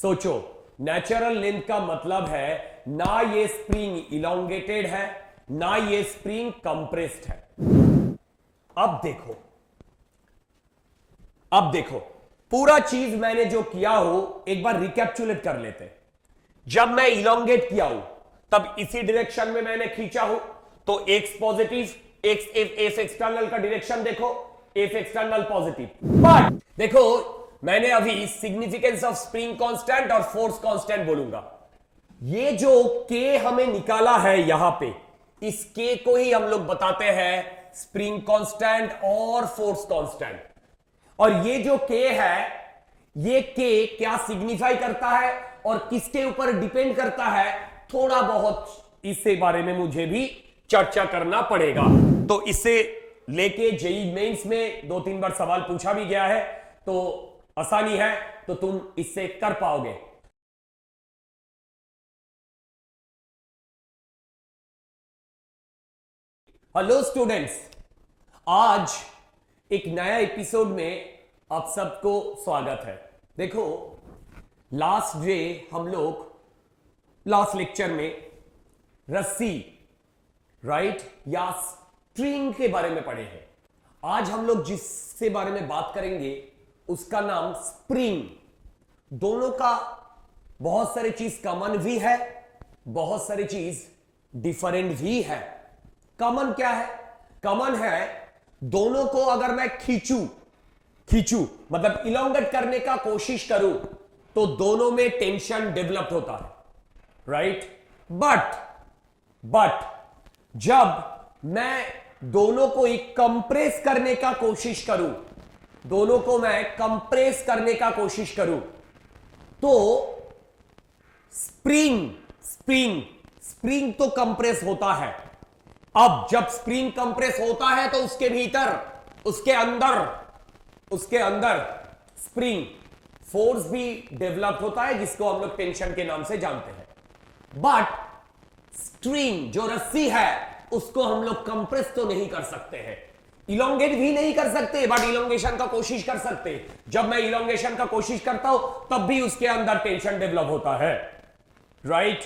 सोचो, natural length का मतलब है ना ये स्प्रिंग इलोंगेटेड है ना ये स्प्रिंग कंप्रेस्ड है। अब देखो पूरा चीज मैंने जो किया हो एक बार रिकैप्चुलेट कर लेते हैं। जब मैं इलोंगेट किया हूं तब इसी डायरेक्शन में मैंने खींचा हो तो एक्स पॉजिटिव, एक्स एक्सटर्नल का डायरेक्शन देखो, एफ एक्सटर्नल पॉजिटिव। बट देखो मैंने अभी सिग्निफिकेंस ऑफ स्प्रिंग कांस्टेंट और फोर्स कांस्टेंट बोलूंगा। ये जो के हमें निकाला है यहां पे, इस के को ही हम लोग बताते हैं स्प्रिंग कांस्टेंट और फोर्स कांस्टेंट। और ये जो के है, ये के क्या सिग्निफाई करता है और किसके ऊपर डिपेंड करता है, थोड़ा बहुत इससे बारे में मुझे भी चर्चा करना पड़ेगा। तो इससे लेके जेईई मेंस में 2-3 बार सवाल पूछा भी गया है, तो आसानी है, तो तुम इससे कर पाओगे। हेलो स्टूडेंट्स, आज एक नया एपिसोड में आप सबको स्वागत है। देखो लास्ट डे हम लोग लास्ट लेक्चर में रस्सी राइट या स्ट्रिंग के बारे में पढ़े हैं। आज हम लोग जिससे बारे में बात करेंगे उसका नाम स्प्रिंग। दोनों का बहुत सारी चीज कॉमन भी है, बहुत सारी चीज डिफरेंट भी है। कॉमन क्या है? कॉमन है दोनों को अगर मैं खींचू मतलब इलोंगेट करने का कोशिश करूं तो दोनों में टेंशन डेवलप होता है, राइट? बट जब मैं दोनों को एक कंप्रेस करने का कोशिश करूं, दोनों को मैं कंप्रेस करने का कोशिश करूं तो स्प्रिंग तो कंप्रेस होता है। अब जब स्प्रिंग कंप्रेस होता है तो उसके भीतर, उसके अंदर स्प्रिंग फोर्स भी डेवलप होता है जिसको हम लोग टेंशन के नाम से जानते हैं। बट स्ट्रिंग जो रस्सी है उसको हम लोग कंप्रेस तो नहीं कर सकते हैं, इलोंगेट भी नहीं कर सकते, बट इलोंगेशन का कोशिश कर सकते। जब मैं इलोंगेशन का कोशिश करता हूं तब भी उसके अंदर टेंशन डेवलप होता है, राइट?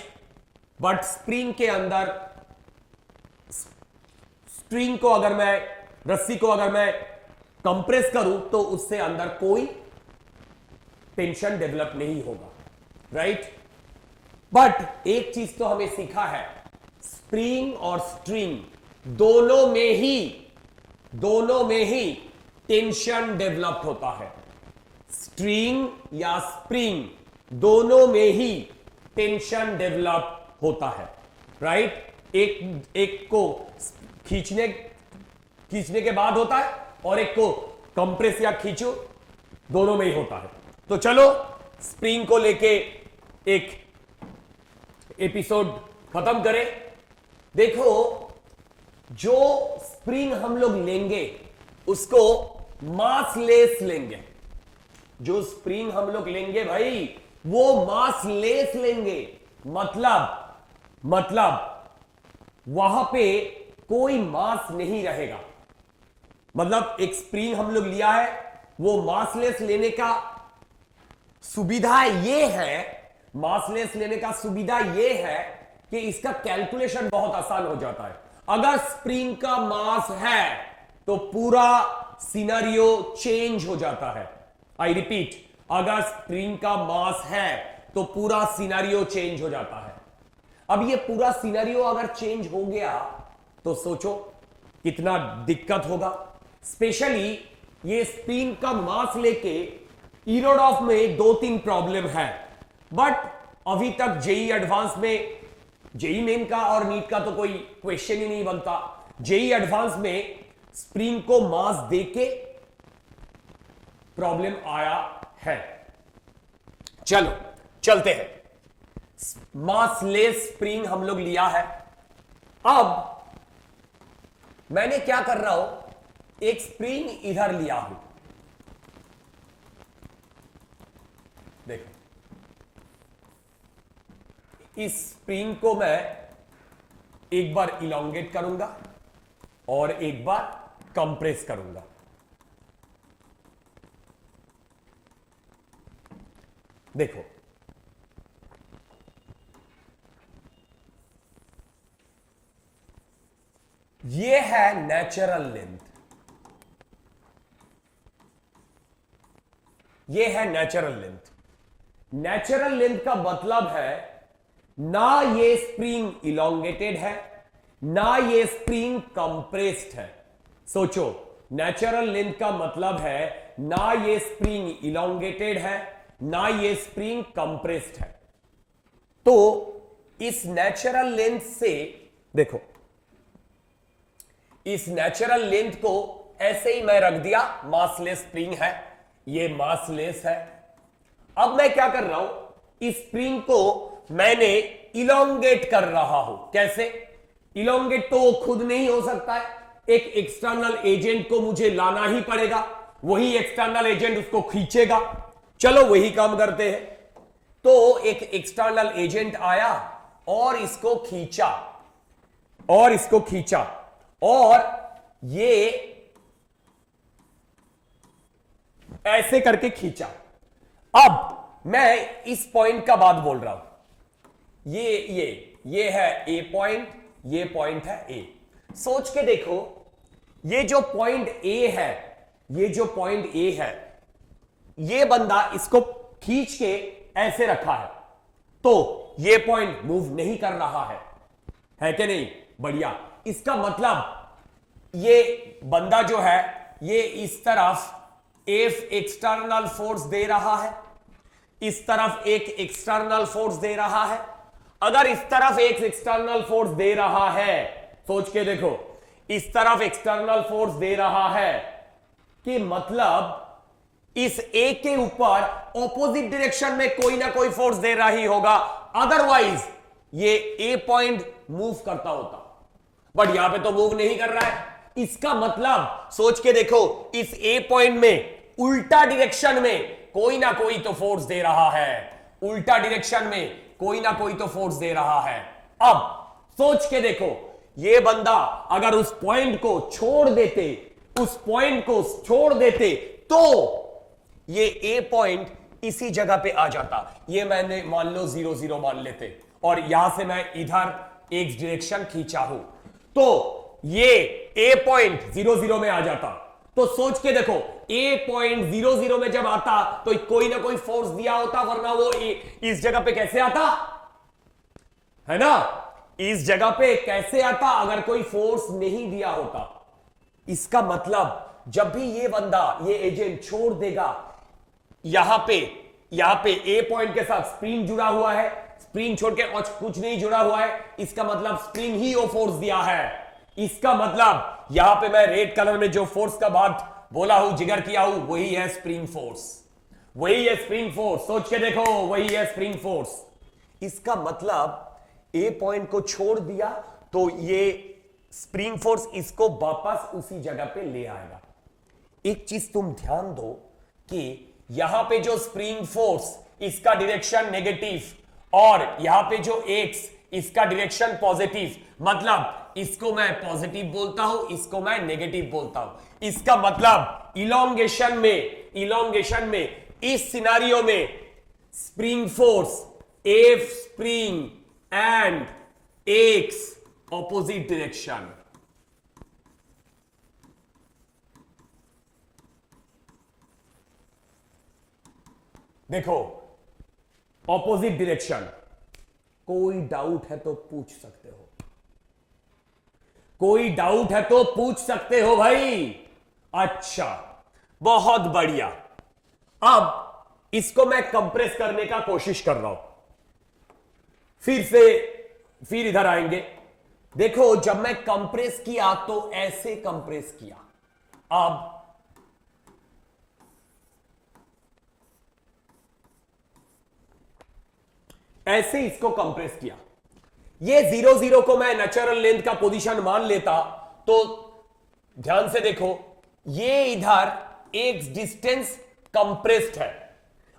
बट स्प्रिंग के अंदर, स्ट्रिंग को अगर मैं, रस्सी को अगर मैं कंप्रेस करूं तो उससे अंदर कोई टेंशन डेवलप नहीं होगा, राइट? बट एक चीज तो हमें सीखा है, स्प्रिंग और स्ट्रिंग दोनों में ही टेंशन डेवलप होता है। स्ट्रिंग या स्प्रिंग दोनों में ही टेंशन डेवलप होता है, राइट? एक को खींचने के बाद होता है और एक को कंप्रेस या खींचो, दोनों में ही होता है। तो चलो स्प्रिंग को लेके एक एपिसोड खत्म करें। देखो जो स्प्रिंग हम लोग लेंगे उसको मासलेस लेंगे। जो स्प्रिंग हम लोग लेंगे भाई वो मासलेस लेंगे, मतलब वहां पे कोई मास नहीं रहेगा। मतलब एक स्प्रिंग हम लोग लिया है, वो मासलेस लेने का सुविधा ये है, मासलेस लेने का सुविधा ये है कि इसका कैलकुलेशन बहुत आसान हो जाता है। अगर स्प्रिंग का मास है तो पूरा सिनेरियो चेंज हो जाता है। आई रिपीट, अगर स्प्रिंग का मास है तो पूरा सिनेरियो चेंज हो जाता है। अब ये पूरा सिनेरियो अगर चेंज हो गया तो सोचो कितना दिक्कत होगा। स्पेशली ये स्प्रिंग का मास लेके इरोडॉफ में 2-3 प्रॉब्लम है, बट अभी तक जेईई एडवांस में, जेईई मेन का और नीट का तो कोई क्वेश्चन ही नहीं बनता। जेईई एडवांस में स्प्रिंग को मास देके प्रॉब्लम आया है। चलो चलते हैं। मासलेस स्प्रिंग हम लोग लिया है। अब मैंने क्या कर रहा हूं, एक स्प्रिंग इधर लिया हूं, देखो इस स्प्रिंग को मैं एक बार इलोंगेट करूंगा और एक बार कंप्रेस करूंगा। देखो ये है नेचुरल लेंथ, ये है नेचुरल लेंथ। नेचुरल लेंथ का मतलब है ना ये स्प्रिंग इलोंगेटेड है ना ये स्प्रिंग कंप्रेस्ड है। सोचो, नेचुरल लेंथ का मतलब है ना ये स्प्रिंग इलोंगेटेड है ना ये स्प्रिंग कंप्रेस्ड है। तो इस नेचुरल लेंथ से देखो, इस नेचुरल लेंथ को ऐसे ही मैं रख दिया, मासलेस स्प्रिंग है, ये मासलेस है। अब मैं क्या कर रहा हूं, इस स्प्रिंग को मैंने इलोंगेट कर रहा हूं। कैसे इलोंगेट? तो खुद नहीं हो सकता है, एक एक्सटर्नल एजेंट को मुझे लाना ही पड़ेगा, वही एक्सटर्नल एजेंट उसको खींचेगा। चलो वही काम करते हैं। तो एक एक्सटर्नल एजेंट आया और इसको खींचा और इसको खींचा और ये ऐसे करके खींचा। अब मैं इस पॉइंट का बात बोल रहा हूं, ये है ए पॉइंट, ये पॉइंट है ए। सोच के देखो, ये जो पॉइंट ए है, ये जो पॉइंट ए है, ये बंदा इसको खींच के ऐसे रखा है, तो ये पॉइंट मूव नहीं कर रहा है कि नहीं? बढ़िया। इसका मतलब ये बंदा जो है ये इस तरफ एक एक्सटर्नल फोर्स दे रहा है, इस तरफ एक एक्सटर्नल फोर्स दे रहा है। अगर इस तरफ एक एक्सटर्नल फोर्स दे रहा है, सोच के देखो, इस तरफ एक्सटर्नल फोर्स दे रहा है कि मतलब इस ए के ऊपर ऑपोजिट डायरेक्शन में कोई ना कोई फोर्स दे रहा ही होगा, अदरवाइज ये ए पॉइंट मूव करता होता, बट यहां पे तो मूव नहीं कर रहा है। इसका मतलब सोच के देखो, इस ए पॉइंट में उल्टा डायरेक्शन में कोई ना कोई तो फोर्स दे रहा है, उल्टा डायरेक्शन में कोई ना कोई तो फोर्स दे रहा है। अब सोच के देखो, ये बंदा अगर उस पॉइंट को छोड़ देते, उस पॉइंट को छोड़ देते, तो ये ए पॉइंट इसी जगह पे आ जाता। ये मैंने मान लो 0 0 मान लेते और यहां से मैं इधर एक डायरेक्शन खींचा हूं, तो ये ए पॉइंट 0 0 में आ जाता। तो सोच के देखो, ए पॉइंट 0 0 में जब आता तो कोई ना कोई फोर्स दिया होता, वरना वो इस जगह पे कैसे आता, है ना? इस जगह पे कैसे आता अगर कोई फोर्स नहीं दिया होता? इसका मतलब जब भी ये बंदा, ये एजेंट छोड़ देगा, यहां पे ए पॉइंट के साथ स्प्रिंग जुड़ा हुआ है, स्प्रिंग छोड़ के और कुछ नहीं जुड़ा हुआ है, इसका मतलब स्प्रिंग ही वो फोर्स दिया है। इसका मतलब यहां पे मैं रेड कलर में जो फोर्स का बात बोला हूं, जिगर किया हूं, वही है स्प्रिंग फोर्स, वही है स्प्रिंग फोर्स। सोच के देखो, वही है स्प्रिंग फोर्स। इसका मतलब ए पॉइंट को छोड़ दिया तो ये स्प्रिंग फोर्स इसको वापस उसी जगह पे ले आएगा। एक चीज तुम ध्यान दो कि यहां पे जो स्प्रिंग फोर्स, इसका डायरेक्शन नेगेटिव और यहां पे जो एक्स, इसका डायरेक्शन पॉजिटिव, मतलब इसको मैं पॉजिटिव बोलता हूं, इसको मैं नेगेटिव बोलता हूं। इसका मतलब इलोंगेशन में इस सिनारियो में spring force F spring and X opposite direction. देखो, ऑपोजिट डायरेक्शन। कोई डाउट है तो पूछ सकते हो, कोई डाउट है तो पूछ सकते हो भाई। अच्छा, बहुत बढ़िया। अब इसको मैं कंप्रेस करने का कोशिश कर रहा हूं, फिर इधर आएंगे। देखो, जब मैं कंप्रेस किया तो ऐसे कंप्रेस किया, अब ऐसे इसको कंप्रेस किया। ये 0 0 को मैं नेचुरल लेंथ का पोजीशन मान लेता तो ध्यान से देखो, ये इधर एक डिस्टेंस कंप्रेस्ड है,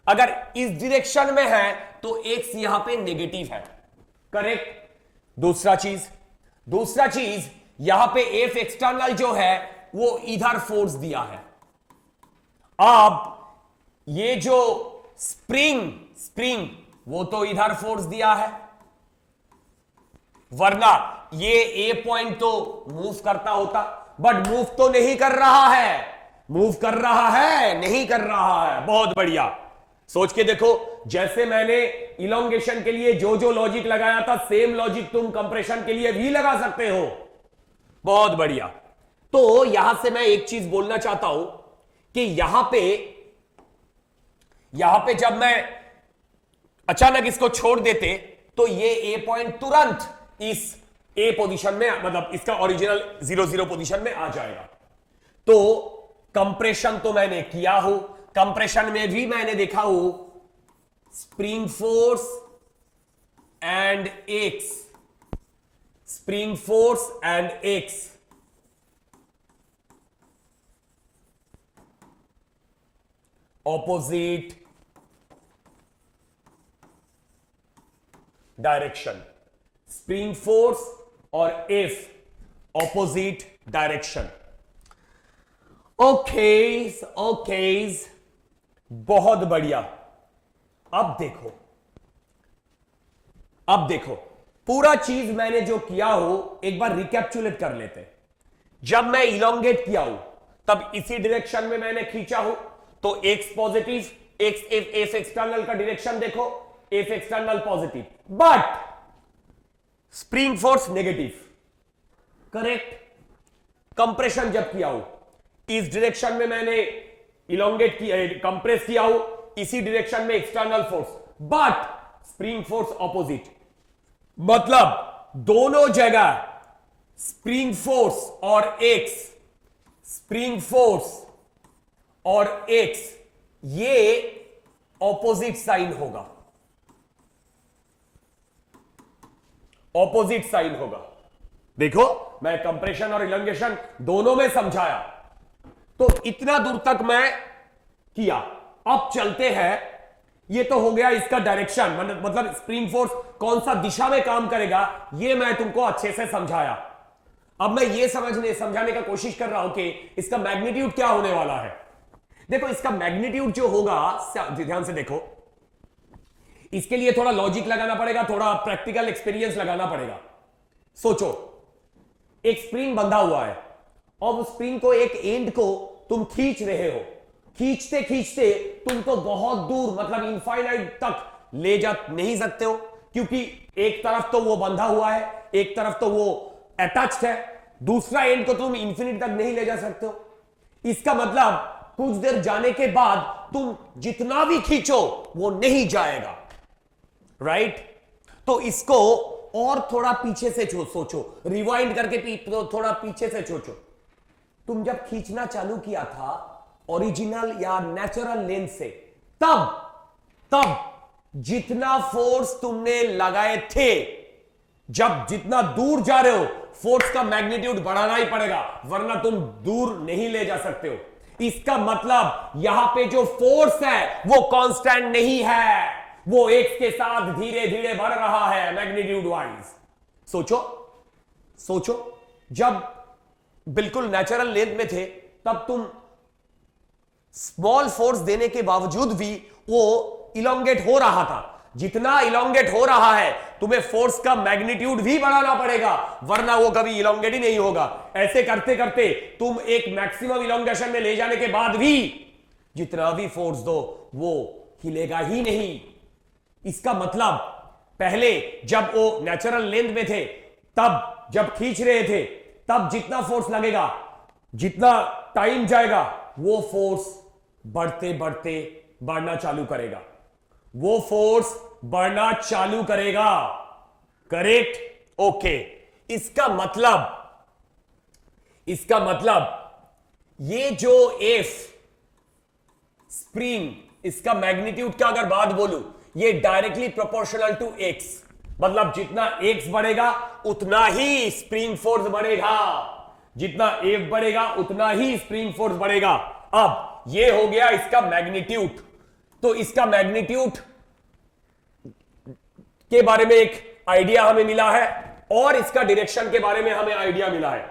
अगर इस डायरेक्शन में है तो एक्स यहां पे नेगेटिव है, करेक्ट। दूसरा चीज यहां पे एफ एक्सटर्नल जो है वो इधर फोर्स दिया है। अब ये जो स्प्रिंग वो तो इधर फोर्स दिया है, वरना ये ए पॉइंट तो मूव करता होता, बट मूव तो नहीं कर रहा है। मूव कर रहा है? नहीं कर रहा है। बहुत बढ़िया, सोच के देखो, जैसे मैंने इलोंगेशन के लिए जो जो लॉजिक लगाया था, सेम लॉजिक तुम कंप्रेशन के लिए भी लगा सकते हो। बहुत बढ़िया। तो यहां से मैं एक चीज बोलना चाहता हूं कि यहां पे जब मैं अचानक इसको छोड़ देते तो ये ए पॉइंट तुरंत इस ए पोजीशन में, मतलब इसका ओरिजिनल 0 पोजीशन में आ जाएगा। तो कंप्रेशन तो मैंने किया हो, कंप्रेशन में भी मैंने देखा हो spring force and X, spring force and X opposite direction, spring force और F opposite direction. Okays okays, बहुत बढ़िया। अब देखो पूरा चीज मैंने जो किया हो एक बार रिकैप्चुलेट कर लेते हैं। जब मैं इलोंगेट किया हूं तब इसी डायरेक्शन में मैंने खींचा हो, तो एक्स पॉजिटिव, एफ एक्सटर्नल का डायरेक्शन देखो, F external positive, but spring force negative, correct. Compression जब किया हो इस डायरेक्शन में मैंने इलोंगेट किया, कंप्रेस किया हो, इसी डायरेक्शन में external force, but spring force opposite, मतलब दोनों जगह स्प्रिंग फोर्स और एक्स, स्प्रिंग फोर्स और एक्स ये ऑपोजिट साइन होगा, ऑपोजिट साइन होगा। देखो मैं कंप्रेशन और इलंगेशन दोनों में समझाया, तो इतना दूर तक मैं किया। अब चलते हैं, ये तो हो गया इसका डायरेक्शन, मतलब स्प्रिंग फोर्स कौन सा दिशा में काम करेगा ये मैं तुमको अच्छे से समझाया। अब मैं ये समझाने का कोशिश कर रहा हूं कि इसका मैग्नीट्यूड क्या होने वाला है। देखो इसका मैग्नीट्यूड जो होगा, ध्यान से देखो, इसके लिए थोड़ा लॉजिक लगाना पड़ेगा, थोड़ा प्रैक्टिकल एक्सपीरियंस लगाना पड़ेगा। सोचो एक स्प्रिंग बंधा हुआ है और उस स्प्रिंग को, एक एंड को तुम खींच रहे हो, खींचते खींचते तुम तो बहुत दूर, मतलब इनफाइनाइट तक ले जा नहीं सकते हो, क्योंकि एक तरफ तो वो बंधा हुआ है, एक तरफ तो वो अटैच्ड है, दूसरा एंड को तुम इंफिनिट तक नहीं ले जा सकते हो। इसका मतलब कुछ देर जाने के बाद तुम जितना भी खींचो वो नहीं जाएगा, राइट। तो इसको और थोड़ा पीछे से सोचो, रिवाइंड करके थोड़ा पीछे से सोचो। तुम जब खींचना चालू किया था ओरिजिनल या नेचुरल लेंथ से, तब जितना फोर्स तुमने लगाए थे, जब जितना दूर जा रहे हो फोर्स का मैग्नीट्यूड बढ़ाना ही पड़ेगा, वरना तुम दूर नहीं ले जा सकते हो। इसका मतलब यहां पे जो फोर्स है वो कांस्टेंट नहीं है, वो एक्स के साथ धीरे धीरे बढ़ रहा है मैग्नीट्यूड वाइज। सोचो जब बिल्कुल नेचुरल लेंथ में थे तब तुम स्मॉल फोर्स देने के बावजूद भी वो इलोंगेट हो रहा था। जितना इलोंगेट हो रहा है तुम्हें फोर्स का मैग्नीट्यूड भी बढ़ाना पड़ेगा, वरना वो कभी इलोंगेट ही नहीं होगा। ऐसे करते करते तुम एक मैक्सिमम इलोंगेशन में ले जाने के बाद भी जितना भी फोर्स दो वो हिलेगा ही नहीं। इसका मतलब पहले जब वो नेचुरल लेंथ में थे, तब जब खींच रहे थे, तब जितना फोर्स लगेगा, जितना टाइम जाएगा, वो फोर्स बढ़ते बढ़ते बढ़ना चालू करेगा, वो फोर्स बढ़ना चालू करेगा, करेक्ट। ओके, इसका मतलब ये जो एफ स्प्रिंग, इसका मैग्नीट्यूड का अगर बात बोलूं, ये डायरेक्टली प्रोपोर्शनल टू एक्स, मतलब जितना एक्स बढ़ेगा उतना ही स्प्रिंग फोर्स बढ़ेगा, जितना एफ बढ़ेगा उतना ही स्प्रिंग फोर्स बढ़ेगा। अब ये हो गया इसका मैग्नीट्यूड। तो इसका मैग्नीट्यूड के बारे में एक आइडिया हमें मिला है और इसका डायरेक्शन के बारे में हमें आइडिया मिला है।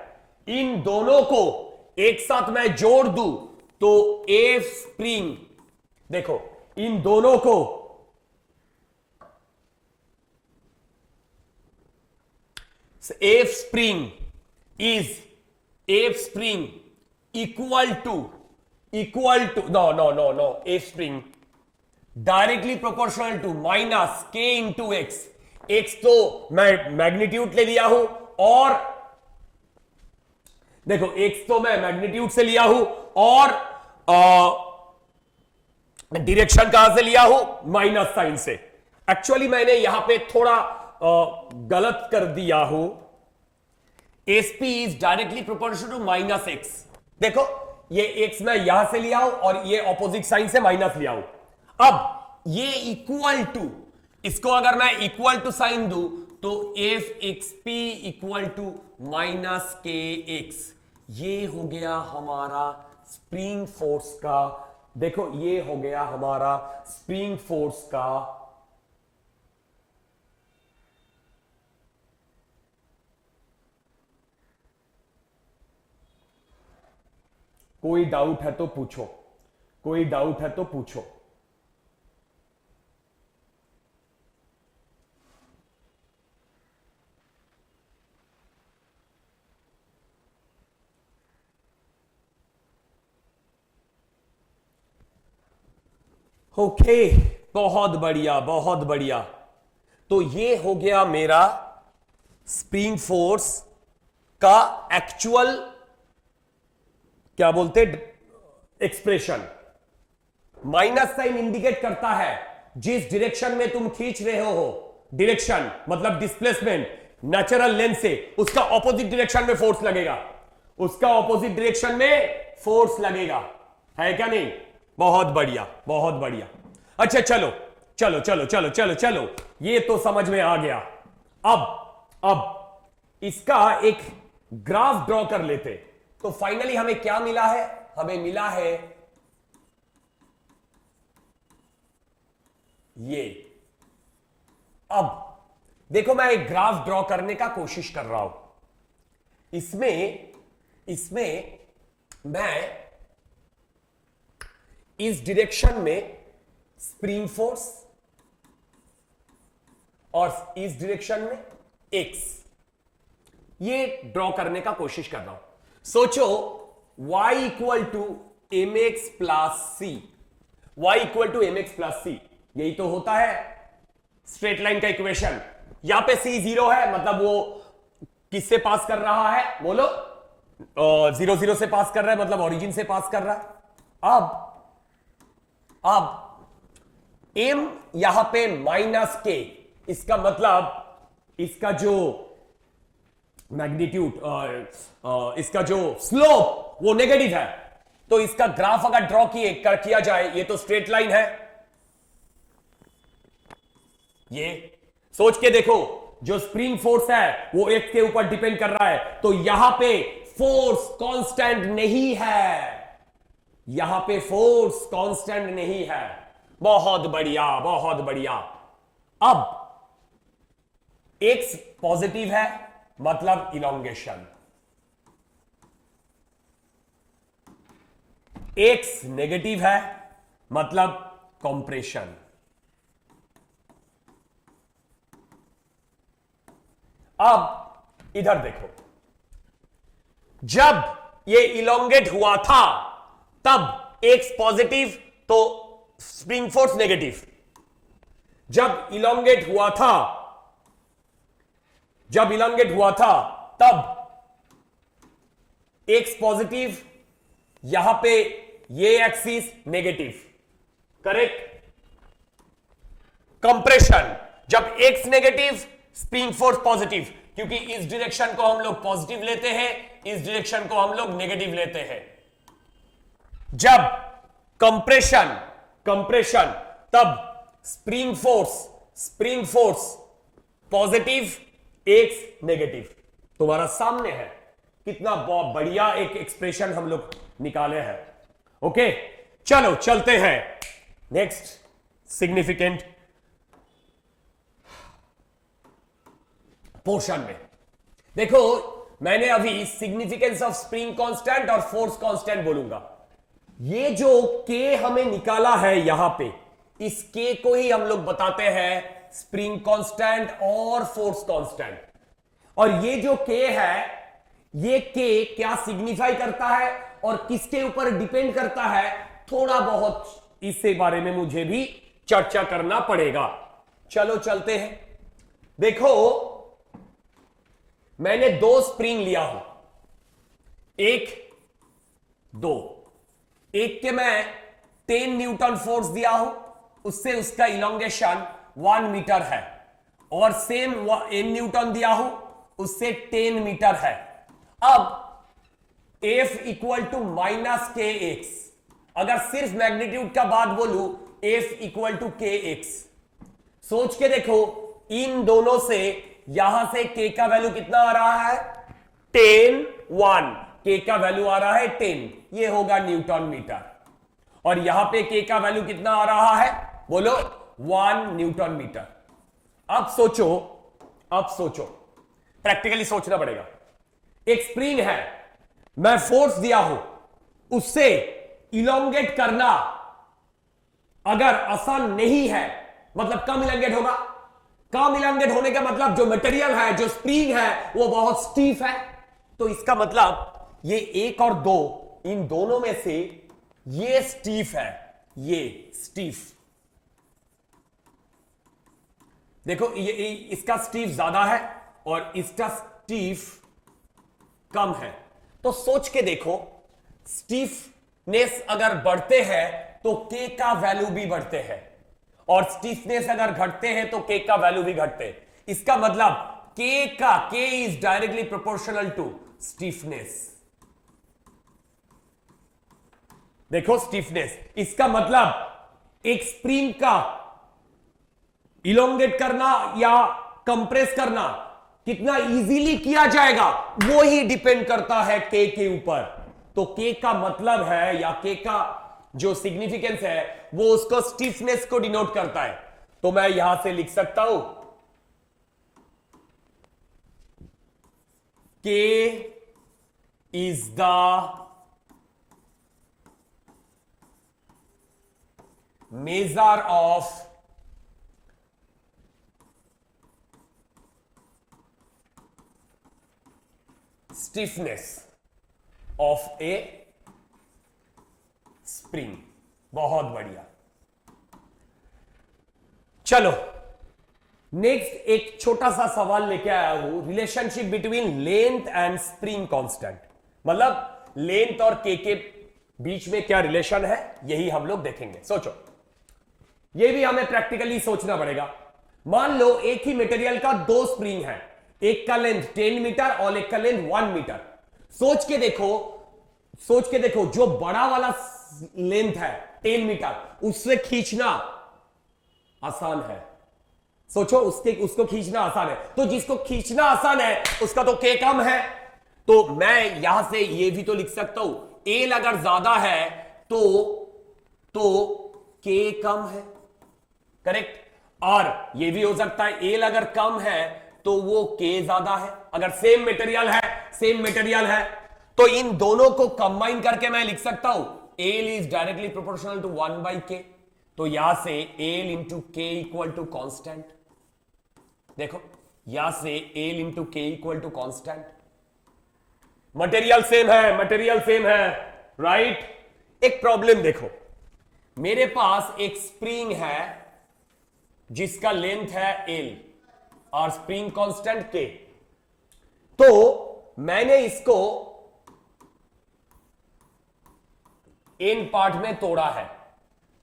इन दोनों को एक साथ मैं जोड़ दूं तो एफ स्प्रिंग, देखो इन दोनों को F spring equal to no F spring directly proportional to minus k into x. X तो मैं मैग्नीट्यूड ले लिया हूं, और देखो एक्स तो मैं मैग्नीट्यूड से लिया हूं, और डायरेक्शन कहां से लिया हूं? माइनस साइन से। एक्चुअली मैंने यहां पे थोड़ा गलत कर दिया हूं। SP is directly proportional to minus x. देखो ये एक्स मैं यहां से लिया हूं, और ये ऑपोजिट साइन से माइनस लिया हूं। अब ये इक्वल टू, इसको अगर मैं इक्वल टू साइन दूं तो F x P equal to minus k x, ये हो गया हमारा स्प्रिंग फोर्स का। देखो ये हो गया हमारा स्प्रिंग फोर्स का कोई डाउट है तो पूछो, कोई डाउट है तो पूछो। ओके, बहुत बढ़िया बहुत बढ़िया। तो ये हो गया मेरा स्प्रिंग फोर्स का एक्चुअल क्या बोलते एक्सप्रेशन। माइनस साइन इंडिकेट करता है जिस डायरेक्शन में तुम खींच रहे हो, डायरेक्शन मतलब डिस्प्लेसमेंट नेचुरल लेंथ से, उसका ऑपोजिट डायरेक्शन में फोर्स लगेगा, उसका ऑपोजिट डायरेक्शन में फोर्स लगेगा, है क्या नहीं? बहुत बढ़िया बहुत बढ़िया। अच्छा चलो चलो चलो चलो चलो चलो, ये तो समझ में आ गया। अब इसका एक ग्राफ ड्रॉ कर लेते। तो फाइनली हमें क्या मिला है? हमें मिला है ये। अब देखो मैं एक ग्राफ ड्रॉ करने का कोशिश कर रहा हूं। इसमें मैं इस डायरेक्शन में स्प्रिंग फोर्स और इस डायरेक्शन में एक्स, ये ड्रॉ करने का कोशिश कर रहा हूं। सोचो y equal to M X plus C, Y equal to M X plus C, यही तो होता है स्ट्रेट लाइन का इक्वेशन। यहां पे c 0 है, मतलब वो किससे पास कर रहा है? बोलो, 0 0 से पास कर रहा है, मतलब ओरिजिन से पास कर रहा है। अब m यहां पे माइनस के, इसका मतलब इसका जो मैग्नीट्यूड, इसका जो स्लोप वो नेगेटिव है। तो इसका ग्राफ अगर ड्रॉ किया जाए, ये तो स्ट्रेट लाइन है, ये सोच के देखो, जो स्प्रिंग फोर्स है वो एक्स के ऊपर डिपेंड कर रहा है, तो यहां पे फोर्स कांस्टेंट नहीं है, यहां पे फोर्स कांस्टेंट नहीं है। बहुत बढ़िया बहुत बढ़िया। अब एक्स पॉजिटिव है, मतलब इलोंगेशन, एक्स नेगेटिव है, मतलब कंप्रेशन। अब इधर देखो, जब ये इलोंगेट हुआ था तब एक्स पॉजिटिव तो स्प्रिंग फोर्स नेगेटिव। जब इलोंगेट हुआ था तब एक्स पॉजिटिव, यहां पे ये एक्सिस नेगेटिव, करेक्ट। कंप्रेशन, जब x negative spring force positive, क्योंकि इस डायरेक्शन को हम लोग पॉजिटिव लेते हैं, इस डायरेक्शन को हम लोग नेगेटिव लेते हैं। जब कंप्रेशन तब spring force positive, x negative. तुम्हारा सामने है, कितना बहुत बढ़िया एक एक्सप्रेशन हम लोग निकाले हैं। ओके, चलो चलते हैं नेक्स्ट सिग्निफिकेंट पोर्शन में। देखो मैंने अभी सिग्निफिकेंस ऑफ स्प्रिंग कांस्टेंट और फोर्स कांस्टेंट बोलूंगा। ये जो के हमें निकाला है यहां पे, इस के को ही हम लोग बताते हैं स्प्रिंग कांस्टेंट और फोर्स कांस्टेंट। और ये जो के है, ये के क्या सिग्निफाई करता है और किसके ऊपर डिपेंड करता है, थोड़ा बहुत इससे बारे में मुझे भी चर्चा करना पड़ेगा। चलो चलते हैं। देखो, मैंने दो स्प्रिंग लिया हूं, एक दो, एक के मैं 10 न्यूटन फोर्स दिया हूं, उससे उसका इलोंगेशन 1 मीटर है, और सेम n न्यूटन दिया हूं, उससे 10 मीटर है। अब F equal to minus k x, अगर सिर्फ मैग्नीट्यूड का बात बोलूं, F इक्वल टू के एक्स, सोच के देखो, इन दोनों से यहां से k का वैल्यू कितना आ रहा है, 10 1, k का वैल्यू आ रहा है 10, ये होगा न्यूटन मीटर, और यहां पे k का वैल्यू कितना आ रहा है, बोलो 1 न्यूटन मीटर। अब सोचो, प्रैक्टिकली सोचना पड़ेगा। एक स्प्रिंग है, मैं फोर्स दिया हूं, उससे इलोंगेट करना अगर आसान नहीं है, मतलब कम इलोंगेट होगा। कम इलोंगेट होने का मतलब जो मटेरियल है, जो स्प्रिंग है, वो बहुत स्टीफ है। तो इसका मतलब ये 1 और 2, इन दोनों में से ये स्टीफ है, ये स्टीफ। देखो, ये इसका स्टीफ ज्यादा है और इसका स्टीफ कम है। तो सोच के देखो, स्टीफनेस अगर बढ़ते हैं तो के का वैल्यू भी बढ़ते हैं, और स्टीफनेस अगर घटते हैं तो के का वैल्यू भी घटते हैं। इसका मतलब k is directly proportional to stiffness. देखो, स्टीफनेस, इसका मतलब एक स्प्रिंग का इलोंगेट करना या कंप्रेस करना कितना इजीली किया जाएगा, वो ही डिपेंड करता है के ऊपर। तो के का मतलब है, या के का जो सिग्निफिकेंस है, वो उसको स्टीफनेस को डिनोट करता है। तो मैं यहां से लिख सकता हूं, के is the measure of stiffness of A spring. बहुत बढ़िया। चलो नेक्स्ट एक छोटा सा सवाल लेके आया हूं, relationship between length and spring constant. मतलब लेंथ और के बीच में क्या रिलेशन है, यही हम लोग देखेंगे। सोचो, ये भी हमें प्रैक्टिकली सोचना पड़ेगा। मान लो एक ही मटेरियल का दो स्प्रिंग है, एक का लेंथ 10 मीटर और एक का लेंथ 1 मीटर। सोच के देखो, जो बड़ा वाला लेंथ है 10 मीटर, उससे खींचना आसान है। सोचो, उसको खींचना आसान है, तो जिसको खींचना आसान है उसका तो के कम है। तो मैं यहां से ये भी तो लिख सकता हूं, एल अगर ज्यादा है तो के कम है, करेक्ट। और ये भी हो सकता है एल अगर कम है तो वो के ज्यादा है। अगर सेम मटेरियल है तो इन दोनों को कंबाइन करके मैं लिख सकता हूं, L is directly proportional to 1/k। तो यहां से L into k equal to constant. देखो, यहां से L into k equal to constant. Material same है, राइट। एक प्रॉब्लम देखो, मेरे पास एक स्प्रिंग है जिसका लेंथ है एल और स्प्रिंग कांस्टेंट के। तो मैंने इसको एन पार्ट में तोड़ा है,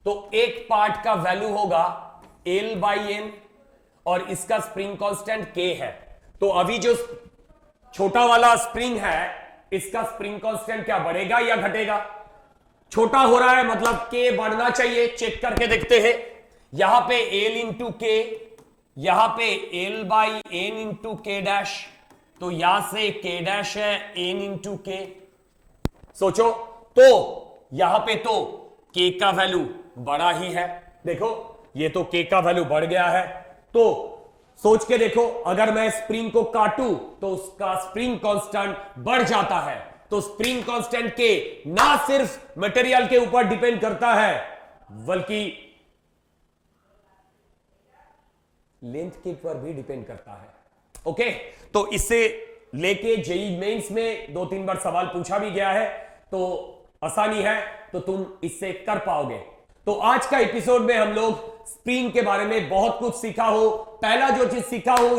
तो एक पार्ट का वैल्यू होगा L/n और इसका स्प्रिंग कांस्टेंट k है। तो अभी जो छोटा वाला स्प्रिंग है, इसका स्प्रिंग कांस्टेंट क्या बढ़ेगा या घटेगा? छोटा हो रहा है, मतलब k बढ़ना चाहिए। चेक करके देखते हैं। यहां पे L इंटू के, यहां पे L/n इंटू के डैश, तो यहां से k डैश है n इंटू के। सोचो, तो यहां पे तो k का वैल्यू बड़ा ही है। देखो, ये तो k का वैल्यू बढ़ गया है। तो सोच के देखो, अगर मैं स्प्रिंग को काटूं तो उसका स्प्रिंग कांस्टेंट बढ़ जाता है। तो स्प्रिंग कांस्टेंट के ना सिर्फ मटेरियल के ऊपर डिपेंड करता है, बल्कि लेंथ के ऊपर भी डिपेंड करता है। ओके, तो इससे लेके जेई मेंस में 2-3 बार सवाल पूछा भी गया है, तो आसानी है, तो तुम इससे कर पाओगे। तो आज का एपिसोड में हम लोग स्प्रिंग के बारे में बहुत कुछ सीखा हो। पहला जो चीज सीखा हो,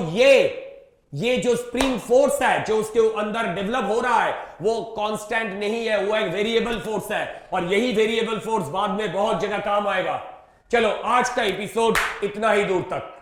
ये जो स्प्रिंग फोर्स है जो उसके अंदर डेवलप हो रहा है वो कांस्टेंट नहीं है, वो एक वेरिएबल फोर्स है, और यही वेरिएबल फोर्स बाद में बहुत जगह काम आएगा। चलो आज का एपिसोड इतना ही दूर तक।